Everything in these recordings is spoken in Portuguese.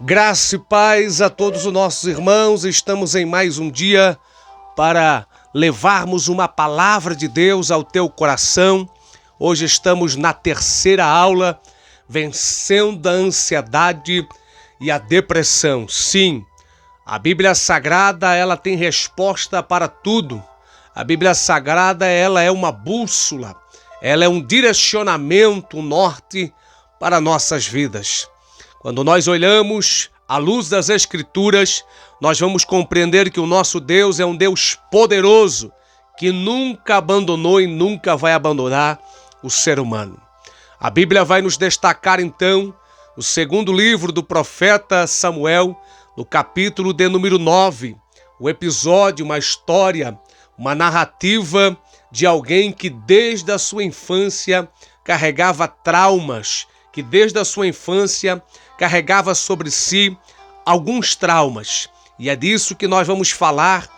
Graça e paz a todos os nossos irmãos. Estamos em mais um dia para levarmos uma palavra de Deus ao teu coração. Hoje estamos na terceira aula, vencendo a ansiedade e a depressão. Sim, a Bíblia Sagrada, ela tem resposta para tudo. A Bíblia Sagrada, ela é uma bússola, ela é um direcionamento, um norte para nossas vidas. Quando nós olhamos à luz das Escrituras, nós vamos compreender que o nosso Deus é um Deus poderoso, que nunca abandonou e nunca vai abandonar o ser humano. A Bíblia vai nos destacar, então, o segundo livro do profeta Samuel, no capítulo de número 9, o episódio, uma história, uma narrativa de alguém que desde a sua infância carregava traumas, que desde a sua infância carregava sobre si alguns traumas. E é disso que nós vamos falar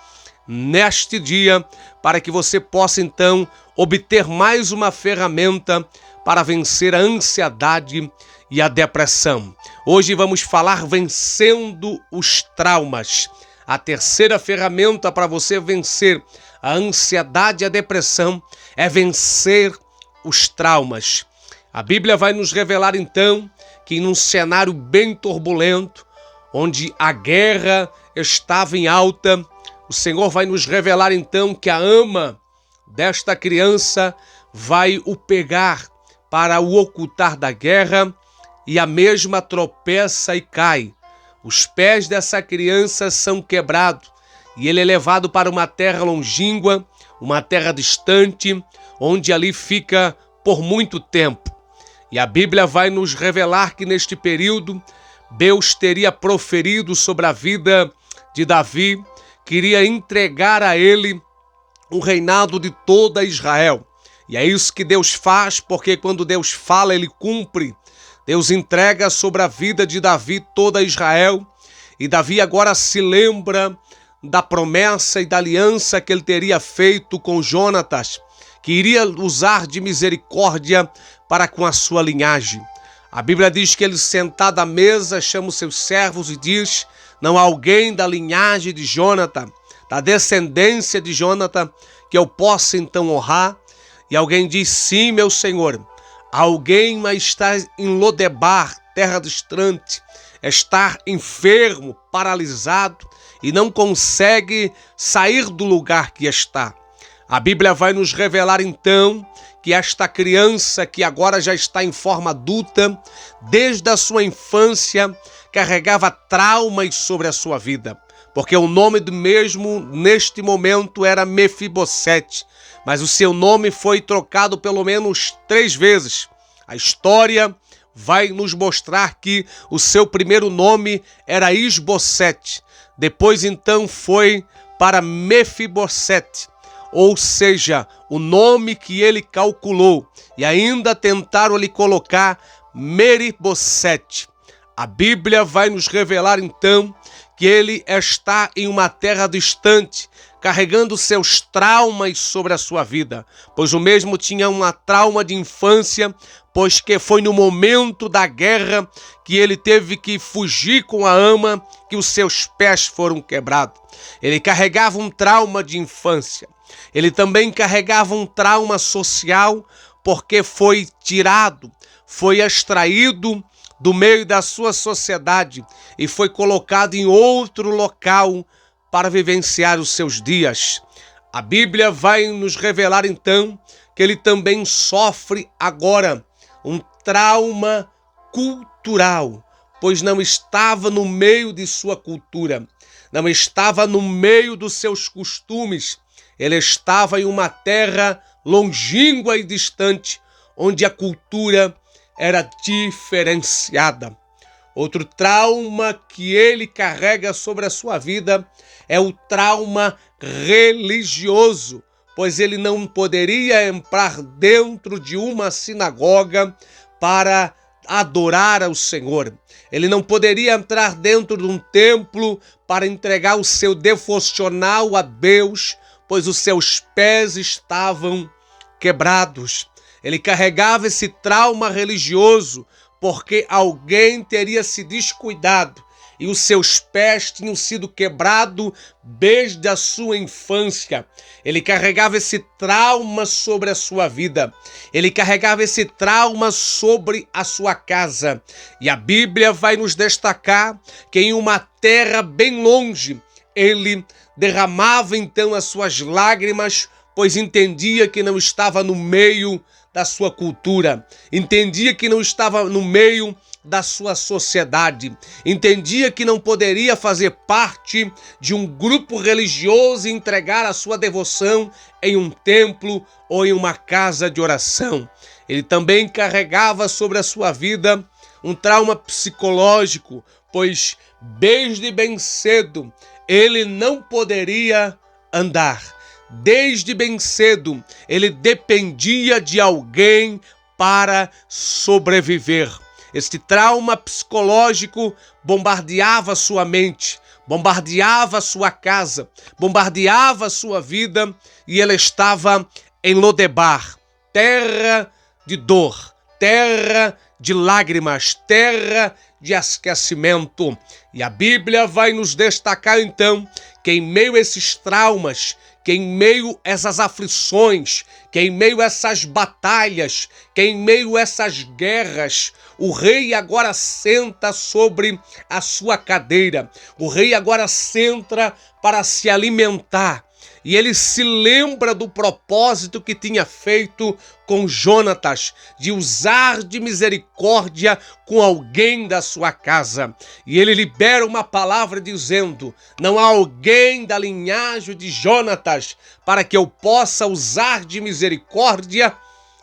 neste dia, para que você possa então obter mais uma ferramenta para vencer a ansiedade e a depressão. Hoje vamos falar vencendo os traumas. A terceira ferramenta para você vencer a ansiedade e a depressão é vencer os traumas. A Bíblia vai nos revelar então que num cenário bem turbulento, onde a guerra estava em alta, o Senhor vai nos revelar então que a ama desta criança vai o pegar para o ocultar da guerra, e a mesma tropeça e cai. Os pés dessa criança são quebrados e ele é levado para uma terra longínqua, uma terra distante, onde ali fica por muito tempo. E a Bíblia vai nos revelar que neste período Deus teria proferido sobre a vida de Davi, queria entregar a ele o reinado de toda Israel. E é isso que Deus faz, porque quando Deus fala, ele cumpre. Deus entrega sobre a vida de Davi toda Israel, e Davi agora se lembra da promessa e da aliança que ele teria feito com Jonatas, que iria usar de misericórdia para com a sua linhagem. A Bíblia diz que ele, sentado à mesa, chama os seus servos e diz: não há alguém da linhagem de Jonatã, da descendência de Jonatã, que eu possa então honrar. E alguém diz: sim, meu senhor, alguém mas está em Lodebar, terra distante, está enfermo, paralisado e não consegue sair do lugar que está. A Bíblia vai nos revelar então que esta criança, que agora já está em forma adulta, desde a sua infância carregava traumas sobre a sua vida, porque o nome do mesmo neste momento era Mefibosete, mas o seu nome foi trocado pelo menos 3 vezes. A história vai nos mostrar que o seu primeiro nome era Isbosete, depois então foi para Mefibosete, ou seja, o nome que ele calculou, e ainda tentaram lhe colocar Meribosete. A Bíblia vai nos revelar então que ele está em uma terra distante, carregando seus traumas sobre a sua vida, pois o mesmo tinha uma trauma de infância, pois que foi no momento da guerra que ele teve que fugir com a ama, que os seus pés foram quebrados. Ele carregava um trauma de infância. Ele também carregava um trauma social, porque foi tirado, foi extraído do meio da sua sociedade e foi colocado em outro local para vivenciar os seus dias. A Bíblia vai nos revelar então que ele também sofre agora um trauma cultural, pois não estava no meio de sua cultura, não estava no meio dos seus costumes. Ele estava em uma terra longínqua e distante, onde a cultura era diferenciada. Outro trauma que ele carrega sobre a sua vida é o trauma religioso, pois ele não poderia entrar dentro de uma sinagoga para adorar ao Senhor. Ele não poderia entrar dentro de um templo para entregar o seu devocional a Deus, pois os seus pés estavam quebrados. Ele carregava esse trauma religioso porque alguém teria se descuidado e os seus pés tinham sido quebrados desde a sua infância. Ele carregava esse trauma sobre a sua vida. Ele carregava esse trauma sobre a sua casa. E a Bíblia vai nos destacar que em uma terra bem longe, ele derramava então as suas lágrimas, pois entendia que não estava no meio da sua cultura, entendia que não estava no meio da sua sociedade, entendia que não poderia fazer parte de um grupo religioso e entregar a sua devoção em um templo ou em uma casa de oração. Ele também carregava sobre a sua vida um trauma psicológico, pois desde bem cedo ele não poderia andar. Desde bem cedo, ele dependia de alguém para sobreviver. Este trauma psicológico bombardeava sua mente, bombardeava sua casa, bombardeava sua vida, e ele estava em Lodebar, terra de dor, terra de lágrimas, terra de esquecimento. E a Bíblia vai nos destacar então que em meio a esses traumas, que em meio a essas aflições, que em meio a essas batalhas, que em meio a essas guerras, o rei agora senta sobre a sua cadeira. O rei agora senta para se alimentar. E ele se lembra do propósito que tinha feito com Jonatas, de usar de misericórdia com alguém da sua casa. E ele libera uma palavra dizendo: não há alguém da linhagem de Jonatas para que eu possa usar de misericórdia.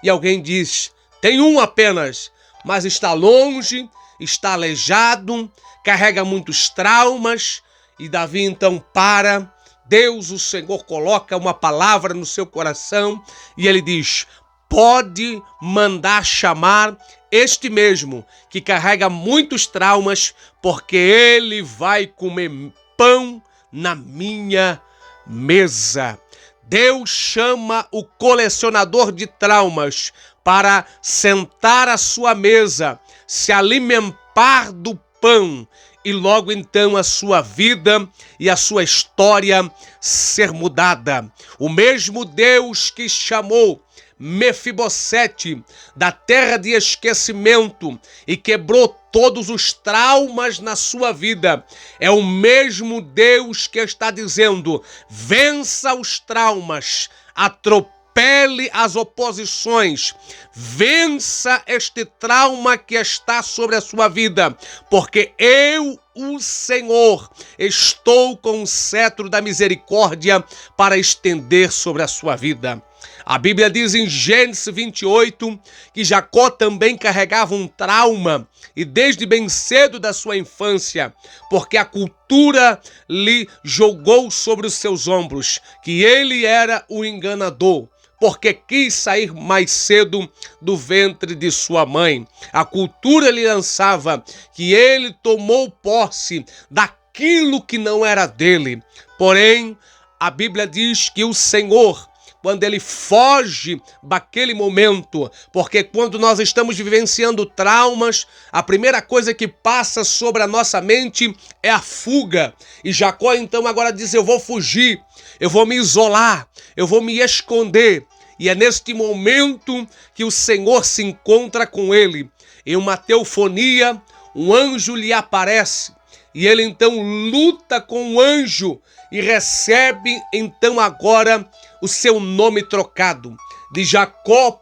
E alguém diz: tem um apenas, mas está longe, está aleijado, carrega muitos traumas. E Davi então para. Deus, o Senhor, coloca uma palavra no seu coração e ele diz: pode mandar chamar este mesmo que carrega muitos traumas, porque ele vai comer pão na minha mesa. Deus chama o colecionador de traumas para sentar à sua mesa, se alimentar do pão, e logo então a sua vida e a sua história ser mudada. O mesmo Deus que chamou Mefibosete da terra de esquecimento e quebrou todos os traumas na sua vida, é o mesmo Deus que está dizendo: vença os traumas, atropele as oposições, vença este trauma que está sobre a sua vida, porque eu, o Senhor, estou com o cetro da misericórdia para estender sobre a sua vida. A Bíblia diz em Gênesis 28 que Jacó também carregava um trauma, e desde bem cedo da sua infância, porque a cultura lhe jogou sobre os seus ombros que ele era o enganador, porque quis sair mais cedo do ventre de sua mãe. A cultura lhe lançava que ele tomou posse daquilo que não era dele. Porém, a Bíblia diz que o Senhor, quando ele foge daquele momento, porque quando nós estamos vivenciando traumas, a primeira coisa que passa sobre a nossa mente é a fuga. E Jacó então agora diz: eu vou fugir, eu vou me isolar, eu vou me esconder. E é neste momento que o Senhor se encontra com ele. Em uma teofonia, um anjo lhe aparece. E ele então luta com o anjo e recebe então agora o seu nome trocado. De Jacó,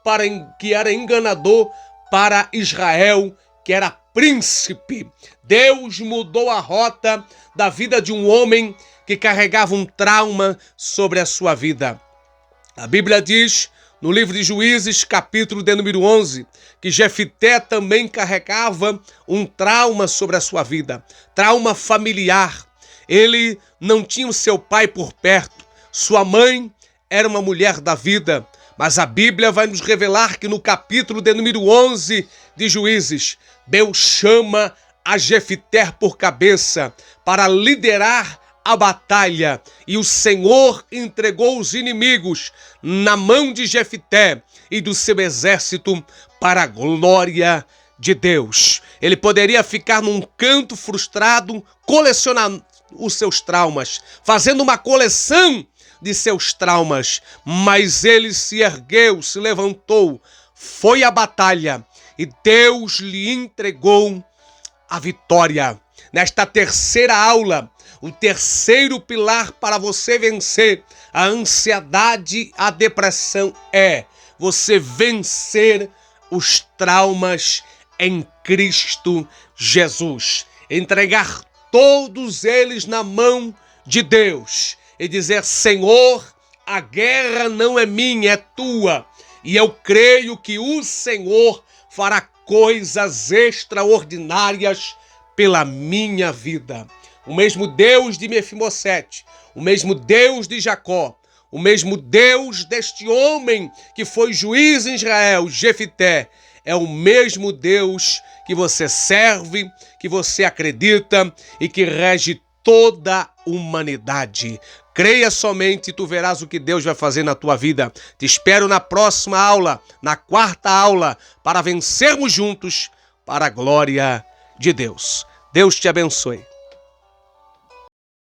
que era enganador, para Israel, que era príncipe. Deus mudou a rota da vida de um homem que carregava um trauma sobre a sua vida. A Bíblia diz, no livro de Juízes, capítulo de número 11, que Jefité também carregava um trauma sobre a sua vida, trauma familiar. Ele não tinha o seu pai por perto, sua mãe era uma mulher da vida, mas a Bíblia vai nos revelar que no capítulo de número 11 de Juízes, Deus chama a Jefité por cabeça para liderar a batalha, e o Senhor entregou os inimigos na mão de Jefité e do seu exército para a glória de Deus. Ele poderia ficar num canto frustrado, colecionando os seus traumas, fazendo uma coleção de seus traumas, mas ele se ergueu, se levantou, foi à batalha e Deus lhe entregou a vitória. Nesta terceira aula, o terceiro pilar para você vencer a ansiedade, a depressão é você vencer os traumas em Cristo Jesus. Entregar todos eles na mão de Deus e dizer: Senhor, a guerra não é minha, é tua. E eu creio que o Senhor fará coisas extraordinárias pela minha vida. O mesmo Deus de Mefibosete, o mesmo Deus de Jacó, o mesmo Deus deste homem que foi juiz em Israel, Jefité, é o mesmo Deus que você serve, que você acredita e que rege toda a humanidade. Creia somente e tu verás o que Deus vai fazer na tua vida. Te espero na próxima aula, na quarta aula, para vencermos juntos para a glória de Deus. Deus te abençoe.